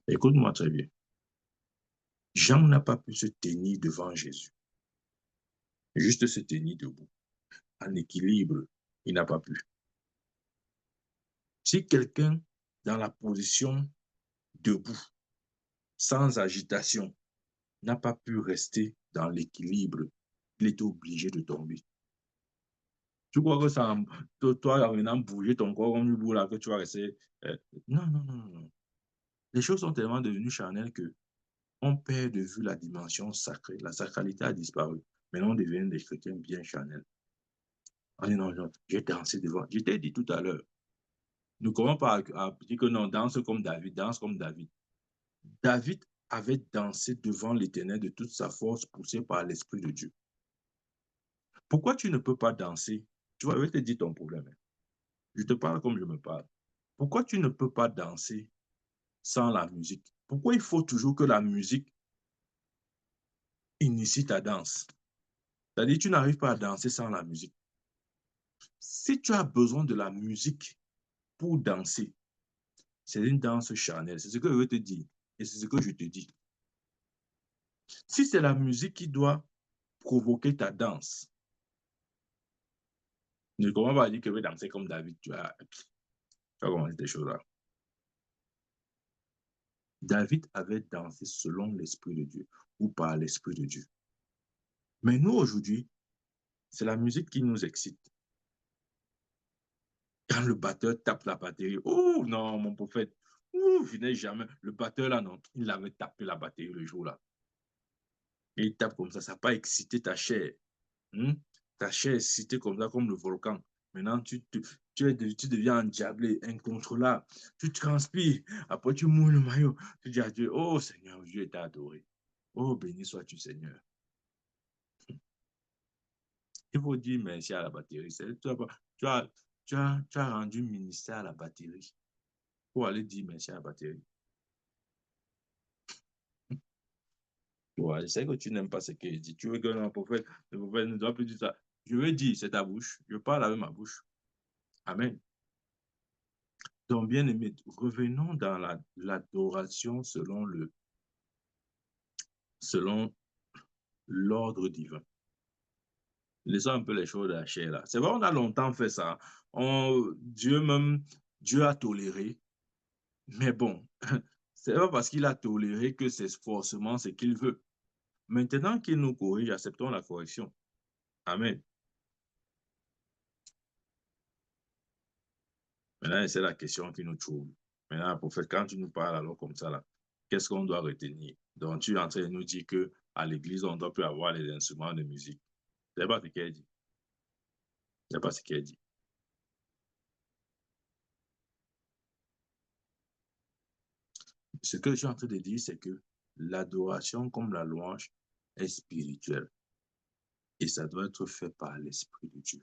Écoute-moi très bien. Jean n'a pas pu se tenir devant Jésus. Juste se tenir debout. En équilibre, il n'a pas pu. Si quelqu'un dans la position debout sans agitation, n'a pas pu rester dans l'équilibre. Il était obligé de tomber. Tu crois que ça, toi, en venant bouger ton corps comme du bout là, que tu vas rester. Non, non, non, non. Les choses sont tellement devenues charnelles que on perd de vue la dimension sacrée. La sacralité a disparu. Maintenant, on devient des chrétiens bien charnels. On dit non, non, j'ai dansé devant. Je t'ai dit tout à l'heure. Ne commençons pas à dire que non, danse comme David, danse comme David. David avait dansé devant l'Éternel de toute sa force, poussé par l'Esprit de Dieu. Pourquoi tu ne peux pas danser? Tu vois, je vais te dire ton problème. Je te parle comme je me parle. Pourquoi tu ne peux pas danser sans la musique? Pourquoi il faut toujours que la musique initie ta danse? C'est-à-dire, tu n'arrives pas à danser sans la musique. Si tu as besoin de la musique pour danser, c'est une danse charnelle. C'est ce que je veux te dire. Et c'est ce que je te dis. Si c'est la musique qui doit provoquer ta danse, ne commence pas à dire que je vais danser comme David. Tu vas commencer des choses là. David avait dansé selon l'Esprit de Dieu ou par l'Esprit de Dieu. Mais nous, aujourd'hui, c'est la musique qui nous excite. Quand le batteur tape la batterie, oh non, mon prophète, je n'ai jamais. Le batteur là, non, il avait tapé la batterie le jour là. Et il tape comme ça n'a pas excité ta chair. Ta chair est excitée comme ça, comme le volcan. Maintenant, tu deviens endiablé, incontrôlable. Tu transpires. Après, tu mouilles le maillot. Tu dis à Dieu, oh Seigneur, Dieu t'a adoré. Oh, béni sois-tu, Seigneur. Il faut dire merci à la batterie. Tu as rendu ministère à la batterie pour aller dire merci à la batterie. Ouais, je sais que tu n'aimes pas ce qu'il dit. Tu veux que le prophète ne doit plus dire ça. Je veux dire, c'est ta bouche. Je parle avec ma bouche. Amen. Donc, bien aimé, revenons dans l'adoration selon l'ordre divin. Laissons un peu les choses de la chair là. C'est vrai, on a longtemps fait ça. Dieu a toléré. Mais bon, c'est pas parce qu'il a toléré que c'est forcément ce qu'il veut. Maintenant qu'il nous corrige, acceptons la correction. Amen. Maintenant, c'est la question qui nous trouve. Maintenant, prophète, quand tu nous parles alors comme ça, là, qu'est-ce qu'on doit retenir? Donc, tu es en train de nous dire qu'à l'église, on ne doit plus avoir les instruments de musique. C'est pas ce qu'elle dit. C'est pas ce qu'elle dit. Ce que je suis en train de dire, c'est que l'adoration comme la louange est spirituelle. Et ça doit être fait par l'Esprit de Dieu.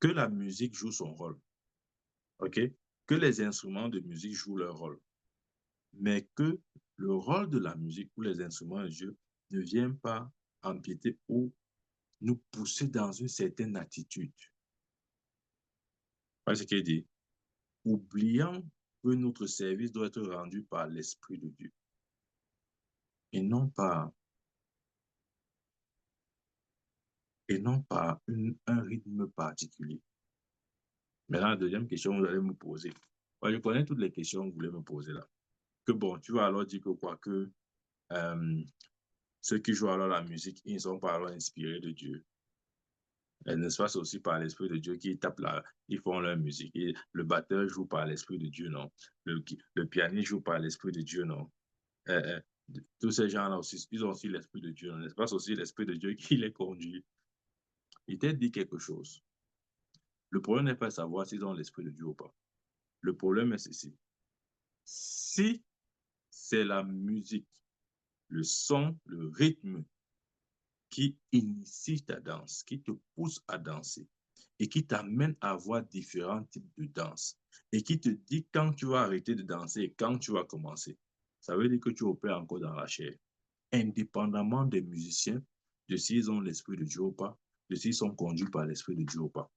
Que la musique joue son rôle. OK? Que les instruments de musique jouent leur rôle. Mais que le rôle de la musique ou les instruments de Dieu ne viennent pas empiéter ou nous pousser dans une certaine attitude. Voilà ce qu'il dit. Oubliant que notre service doit être rendu par l'Esprit de Dieu et non par, un rythme particulier. Maintenant, la deuxième question que vous allez me poser. Moi, je connais toutes les questions que vous voulez me poser là. Que bon, tu vas alors dire que quoi que ceux qui jouent alors la musique, ils ne sont pas alors inspirés de Dieu. N'est-ce pas, c'est aussi par l'Esprit de Dieu qu'ils tapent là, ils font leur musique. Et le batteur joue par l'Esprit de Dieu, non. Le pianiste joue par l'Esprit de Dieu, non. Euh, tous ces gens-là aussi, ils ont aussi l'Esprit de Dieu. N'est-ce pas, c'est aussi l'Esprit de Dieu qui les conduit. Il t'a dit quelque chose. Le problème n'est pas de savoir s'ils ont l'Esprit de Dieu ou pas. Le problème est ceci. Si c'est la musique, le son, le rythme qui initie ta danse, qui te pousse à danser et qui t'amène à voir différents types de danse et qui te dit quand tu vas arrêter de danser et quand tu vas commencer. Ça veut dire que tu opères encore dans la chair. Indépendamment des musiciens, de s'ils ont l'Esprit de Dieu ou pas, de s'ils sont conduits par l'Esprit de Dieu ou pas.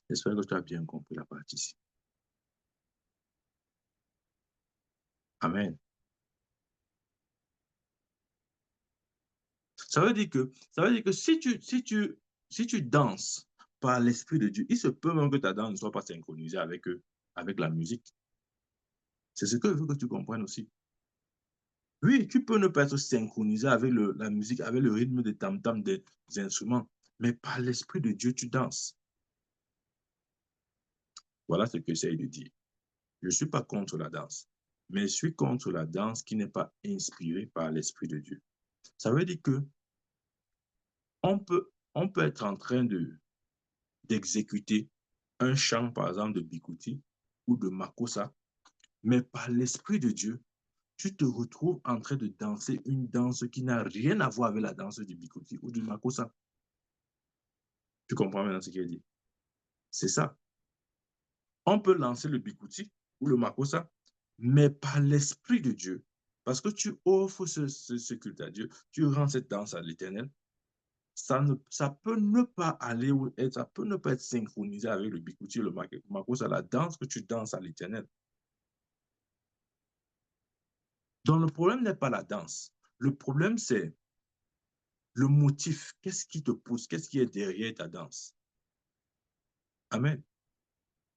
J'espère que tu as bien compris la partie ici. Amen. Ça veut dire que si tu danses par l'Esprit de Dieu. Il se peut même que ta danse ne soit pas synchronisée avec eux, avec la musique. C'est ce que je veux que tu comprennes aussi. Oui, tu peux ne pas être synchronisé avec la musique, avec le rythme des tam-tams, des instruments, mais par l'Esprit de Dieu, tu danses. Voilà ce que j'essaie de dire. Je ne suis pas contre la danse, mais je suis contre la danse qui n'est pas inspirée par l'Esprit de Dieu. Ça veut dire que on peut être en train d'exécuter un chant, par exemple, de Bikuti ou de Makossa, mais par l'Esprit de Dieu, tu te retrouves en train de danser une danse qui n'a rien à voir avec la danse du Bikuti ou du Makossa. Tu comprends maintenant ce qu'il dit? C'est ça. On peut lancer le Bikuti ou le Makossa, mais par l'Esprit de Dieu. Parce que tu offres ce culte à Dieu, tu rends cette danse à l'Éternel. Ça peut ne pas aller ou ça peut ne pas être synchronisé avec le Bikuti, le Makossa, la danse que tu danses à l'Éternel. Donc le problème n'est pas la danse. Le problème, c'est le motif. Qu'est-ce qui te pousse? Qu'est-ce qui est derrière ta danse? Amen.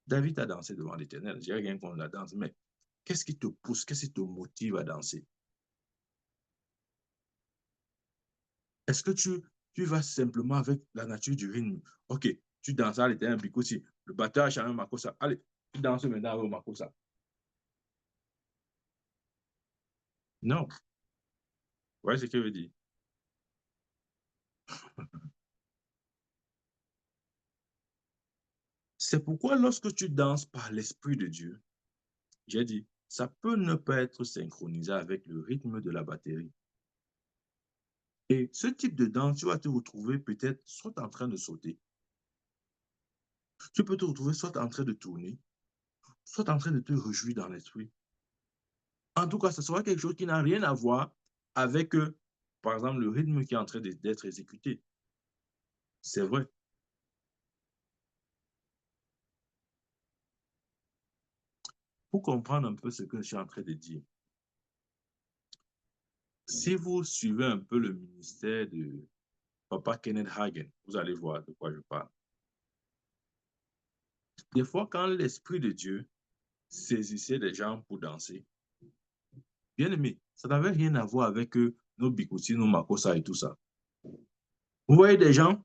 David a dansé devant l'Éternel. Je n'ai rien contre la danse, mais qu'est-ce qui te pousse? Qu'est-ce qui te motive à danser? Est-ce que tu vas simplement avec la nature du rythme? Ok, tu danses à l'Éternel, Bikuti. Le batteur a changé Makossa. Allez, tu danses maintenant avec Makossa. Non. Vous voyez ce que je veux dire? C'est pourquoi lorsque tu danses par l'Esprit de Dieu, j'ai dit, ça peut ne pas être synchronisé avec le rythme de la batterie. Et ce type de danse, tu vas te retrouver peut-être soit en train de sauter, tu peux te retrouver soit en train de tourner, soit en train de te réjouir dans l'esprit. En tout cas, ce sera quelque chose qui n'a rien à voir avec, par exemple, le rythme qui est en train d'être exécuté. C'est vrai. Pour comprendre un peu ce que je suis en train de dire, si vous suivez un peu le ministère de Papa Kenneth Hagin, vous allez voir de quoi je parle. Des fois, quand l'Esprit de Dieu saisissait des gens pour danser, bien aimé, ça n'avait rien à voir avec nos Bikuti, nos Makossa et tout ça. Vous voyez des gens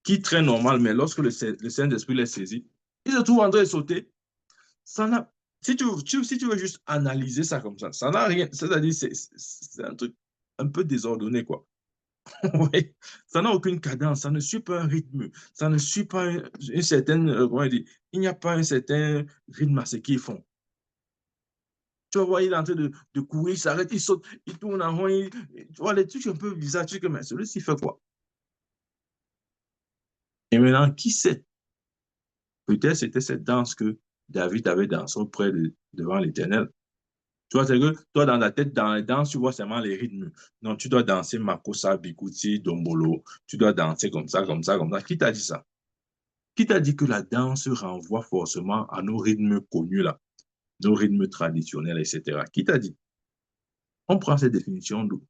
qui traînent normal, mais lorsque le Saint-Esprit les saisit, ils se trouvent en train de sauter. Ça n'a, si tu veux juste analyser ça comme ça n'a rien, c'est-à-dire c'est un truc un peu désordonné, quoi. Oui, ça n'a aucune cadence, ça ne suit pas un rythme, ça ne suit pas une certaine, comment dire, il n'y a pas un certain rythme à ce qu'ils font. Tu vas voir, il est en train de courir, il s'arrête, il saute, il tourne en rond, tu vois les trucs un peu bizarres, tu dis que mais celui-ci fait quoi? Et maintenant, qui sait? Peut-être c'était cette danse que David avait dansé devant l'Éternel. Tu vois, c'est que toi, dans la tête, dans les danses, tu vois seulement les rythmes. Non, tu dois danser Makossa, Bikuti, Dombolo. Tu dois danser comme ça, comme ça, comme ça. Qui t'a dit ça? Qui t'a dit que la danse renvoie forcément à nos rythmes connus là, nos rythmes traditionnels, etc. Qui t'a dit? On prend cette définition d'où?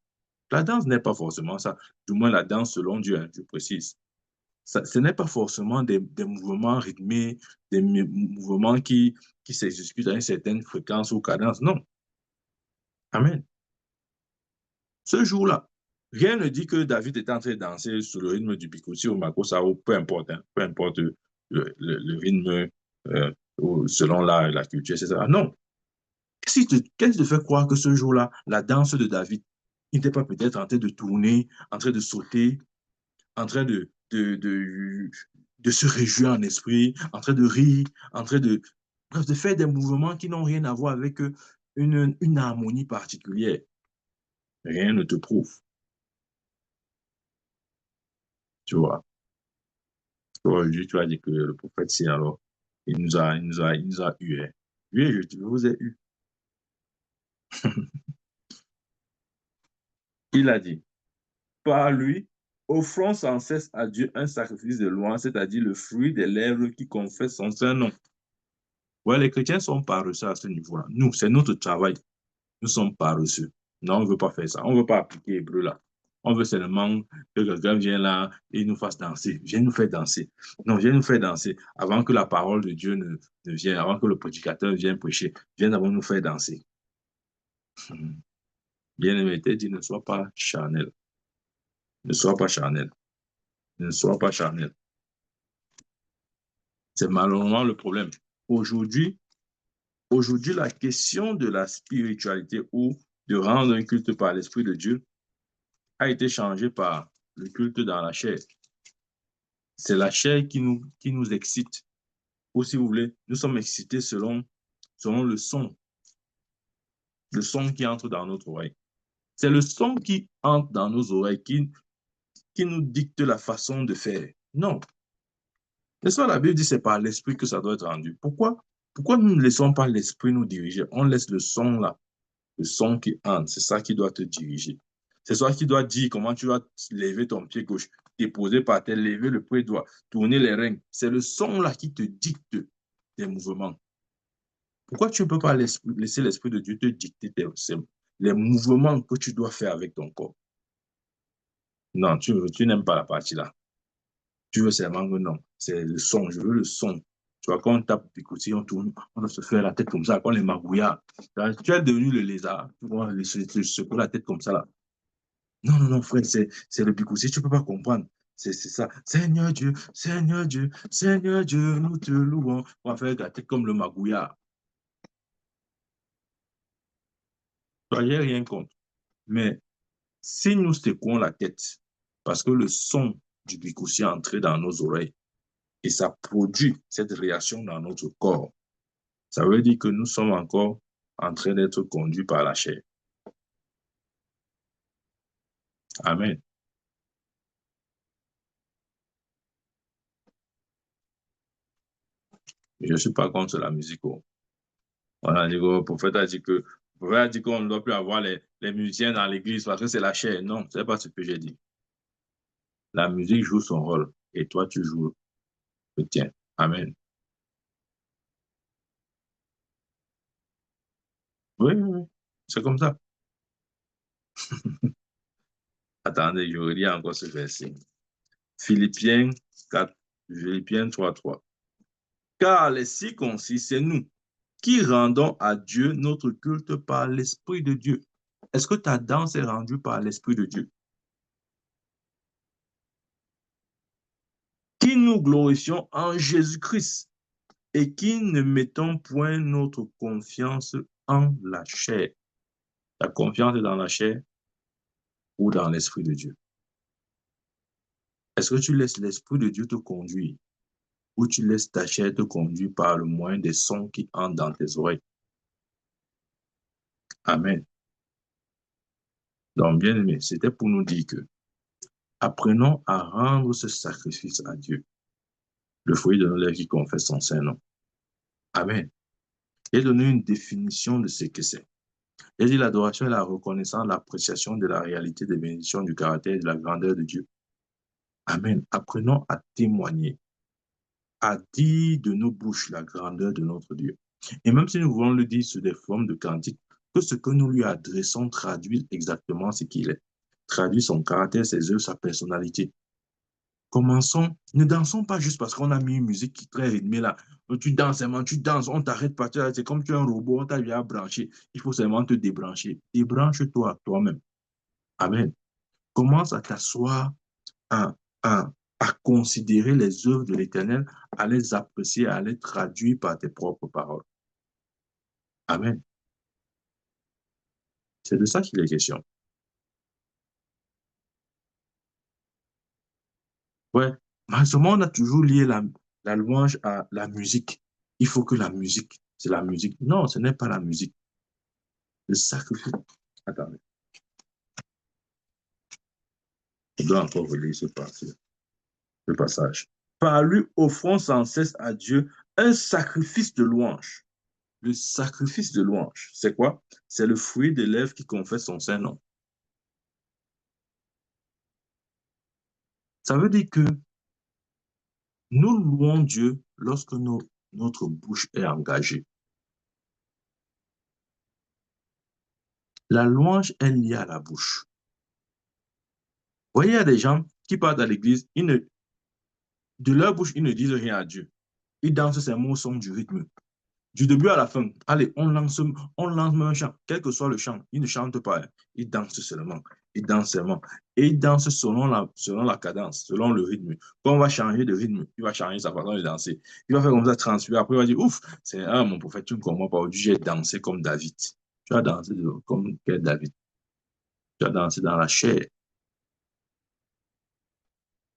La danse n'est pas forcément ça. Du moins, la danse selon Dieu, hein, je précise. Ça, ce n'est pas forcément des mouvements rythmés, des mouvements qui s'exécutent à une certaine fréquence ou cadence. Non. Amen. Ce jour-là, rien ne dit que David était en train de danser sous le rythme du Bikuti ou Makossa ou peu importe, hein, peu importe le rythme selon la culture, etc. Non. Qu'est-ce qui te fait croire que ce jour-là, la danse de David, il n'était pas peut-être en train de tourner, en train de sauter, en train de se réjouir en esprit, en train de rire, en train bref, de faire des mouvements qui n'ont rien à voir avec une harmonie particulière. Rien ne te prouve, tu vois. Aujourd'hui, tu as dit que le prophète, c'est alors, il nous a eu. Hein. Oui, je vous ai eu. Il a dit, par lui, offrons sans cesse à Dieu un sacrifice de louange, c'est-à-dire le fruit des lèvres qui confessent son saint nom. Ouais, les chrétiens sont paresseux à ce niveau-là. Nous, c'est notre travail. Nous sommes paresseux. Non, on ne veut pas faire ça. On ne veut pas appliquer Hébreu là. On veut seulement que quelqu'un vienne là et nous fasse danser. Viens nous faire danser. Non, viens nous faire danser avant que la parole de Dieu ne vienne, avant que le prédicateur vienne prêcher. Viens d'abord nous faire danser. Bien-aimé, t'es dit, ne sois pas charnel. Ne sois pas charnel. Ne sois pas charnel. C'est malheureusement le problème. Aujourd'hui, aujourd'hui, la question de la spiritualité ou de rendre un culte par l'Esprit de Dieu a été changée par le culte dans la chair. C'est la chair qui nous excite. Ou si vous voulez, nous sommes excités selon le son qui entre dans notre oreille. C'est le son qui entre dans nos oreilles qui nous dicte la façon de faire. Non. N'est-ce pas, la Bible dit que c'est par l'esprit que ça doit être rendu. Pourquoi nous ne laissons pas l'esprit nous diriger? On laisse le son là, le son qui entre, c'est ça qui doit te diriger. C'est ça qui doit dire comment tu vas lever ton pied gauche, déposer par terre, lever le pied droit, tourner les reins. C'est le son là qui te dicte tes mouvements. Pourquoi tu ne peux pas laisser l'Esprit de Dieu te dicter les mouvements que tu dois faire avec ton corps? Non, tu n'aimes pas la partie là. Tu veux seulement que non. C'est le son, je veux le son. Tu vois, quand on tape du côté, on tourne, on doit se faire la tête comme ça, quand les magouillards. Tu es devenu le lézard, tu vois, se secouer la tête comme ça là. Non, non, non, frère, c'est le bicousi, tu ne peux pas comprendre. C'est ça. Seigneur Dieu, Seigneur Dieu, Seigneur Dieu, nous te louons. On va faire la tête comme le magouillard. Soyez rien contre. Mais si nous secouons la tête, parce que le son du bicousi est entré dans nos oreilles et ça produit cette réaction dans notre corps, ça veut dire que nous sommes encore en train d'être conduits par la chair. Amen. Je ne suis pas contre la musique. On a dit que le prophète a dit qu'on ne doit plus avoir les musiciens dans l'église parce que c'est la chair. Non, ce n'est pas ce que j'ai dit. La musique joue son rôle et toi, tu joues le tien. Amen. Oui, oui, oui. C'est comme ça. Attendez, je relis encore ce verset. Philippiens 4, Philippiens 3, 3. Car les circoncis, c'est nous qui rendons à Dieu notre culte par l'Esprit de Dieu. Est-ce que ta danse est rendue par l'Esprit de Dieu? Qui nous glorifions en Jésus-Christ et qui ne mettons point notre confiance en la chair. Ta confiance est dans la chair ou dans l'Esprit de Dieu? Est-ce que tu laisses l'Esprit de Dieu te conduire ou tu laisses ta chair te conduire par le moyen des sons qui entrent dans tes oreilles? Amen. Donc, bien aimé, c'était pour nous dire que apprenons à rendre ce sacrifice à Dieu, le fruit de nos lèvres qui confesse son Saint-Nom. Amen. Et donner une définition de ce que c'est. Il dit l'adoration est la reconnaissance, l'appréciation de la réalité des bénédictions, du caractère et de la grandeur de Dieu. Amen. Apprenons à témoigner, à dire de nos bouches la grandeur de notre Dieu. Et même si nous voulons le dire sous des formes de cantiques, que ce que nous lui adressons traduit exactement ce qu'il est. Traduit son caractère, ses œuvres, sa personnalité. Commençons, ne dansons pas juste parce qu'on a mis une musique qui est très rythmée là. Tu danses seulement, tu danses, on t'arrête pas. C'est comme tu es un robot, on t'a déjà branché. Il faut seulement te débrancher. Débranche-toi toi-même. Amen. Commence à t'asseoir, à, à considérer les œuvres de l'Éternel, à les apprécier, à les traduire par tes propres paroles. Amen. C'est de ça qu'il est question. Ouais. Mais seulement on a toujours lié la louange à la musique. Il faut que la musique, c'est la musique. Non, ce n'est pas la musique. Le sacrifice. Attendez, je dois encore relire ce passage. Par lui, offrons sans cesse à Dieu un sacrifice de louange. Le sacrifice de louange, c'est quoi? C'est le fruit des lèvres qui confesse son Saint-Nom. Ça veut dire que nous louons Dieu lorsque notre bouche est engagée. La louange est liée à la bouche. voyez, il y a des gens qui partent à l'église, de leur bouche, ils ne disent rien à Dieu. Ils dansent ces mots au son du rythme. Du début à la fin, allez, on lance même un chant, quel que soit le chant, ils ne chantent pas, hein. Ils dansent seulement, ils dansent seulement. Et ils dansent selon la cadence, selon le rythme. Quand on va changer de rythme, il va changer sa façon de danser. Il va faire comme ça, transpirer. Après, il va dire, ouf, c'est mon prophète, tu ne comprends pas. Aujourd'hui, j'ai dansé comme David. Tu as dansé comme quel David? Tu as dansé dans la chair.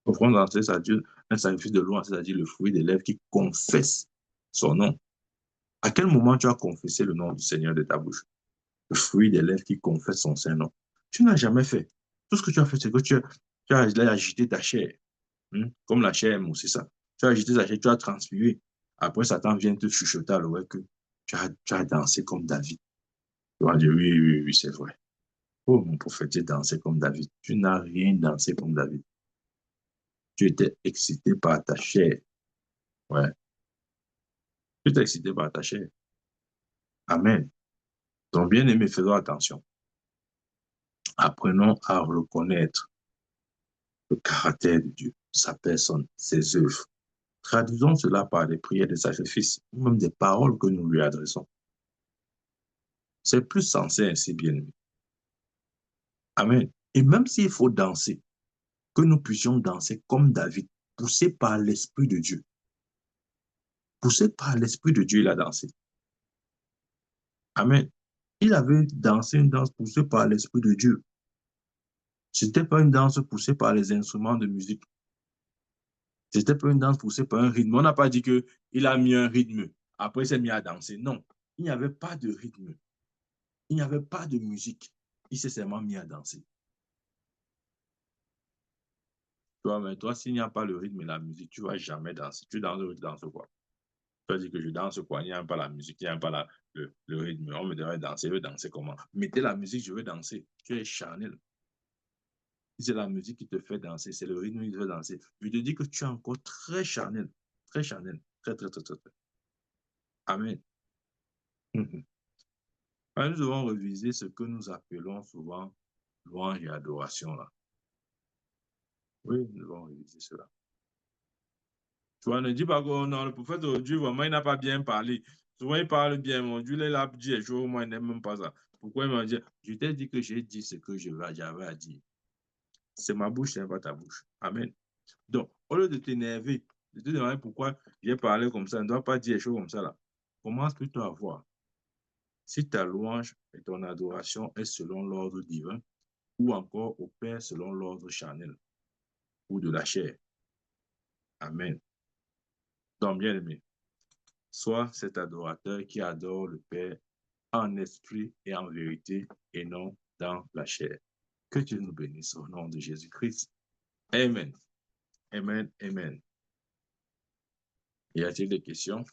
Offrande danser, à Dieu un sacrifice de louange, c'est-à-dire le fruit des lèvres qui confesse son nom. À quel moment tu as confessé le nom du Seigneur de ta bouche? Le fruit des lèvres qui confesse son Saint-Nom. Tu n'as jamais fait. Tout ce que tu as fait, c'est que tu as agité ta chair. Comme la chair aime aussi ça. Tu as agité ta chair, tu as transpiré. Après, Satan vient te chuchoter à l'oreille que tu as dansé comme David. Tu vas dire, oui, oui, oui, c'est vrai. Oh, mon prophète, j'ai dansé comme David. Tu n'as rien dansé comme David. Tu étais excité par ta chair. Ouais. Tu étais excité par ta chair. Amen. Donc, bien aimé, faisons attention. Apprenons à reconnaître le caractère de Dieu, sa personne, ses œuvres. Traduisons cela par des prières, des sacrifices, ou même des paroles que nous lui adressons. C'est plus sensé ainsi, bien aimé. Amen. Et même s'il faut danser, que nous puissions danser comme David, poussé par l'Esprit de Dieu. Poussé par l'Esprit de Dieu, il a dansé. Amen. Il avait dansé une danse poussée par l'Esprit de Dieu. Ce n'était pas une danse poussée par les instruments de musique. Ce n'était pas une danse poussée par un rythme. On n'a pas dit qu'il a mis un rythme. Après, il s'est mis à danser. Non. Il n'y avait pas de rythme. Il n'y avait pas de musique. Il s'est seulement mis à danser. Toi, mais toi, s'il n'y a pas le rythme et la musique, tu ne vas jamais danser. Tu danses quoi? Tu vas dire que je danse quoi? Il n'y a pas la musique, il n'y a pas le rythme. On me devrait danser. Je veux danser comment? Mettez la musique, je veux danser. Tu es charnel. Si c'est la musique qui te fait danser, c'est le rythme qui te fait danser. Je te dis que tu es encore très charnel. Très charnel. Très, très, très, très, très. Amen. Alors, nous devons reviser ce que nous appelons souvent louange et adoration. Là. Oui, nous devons reviser cela. Tu vois, ne dis pas que oh non, le prophète aujourd'hui, vraiment, il n'a pas bien parlé. Souvent, il parle bien, mon Dieu, il a dit, je moi, il n'aime même pas ça. Pourquoi il m'a dit, je t'ai dit que j'ai dit ce que j'avais à dire. C'est ma bouche, c'est pas ta bouche. Amen. Donc, au lieu de t'énerver, de te demander pourquoi j'ai parlé comme ça, ne dois pas dire les choses comme ça là. Commence plutôt à voir si ta louange et ton adoration est selon l'ordre divin ou encore opère selon l'ordre charnel ou de la chair. Amen. Donc, bien aimé, sois cet adorateur qui adore le Père en esprit et en vérité et non dans la chair. Que Dieu nous bénisse au nom de Jésus-Christ. Amen. Amen. Amen. Y a-t-il des questions?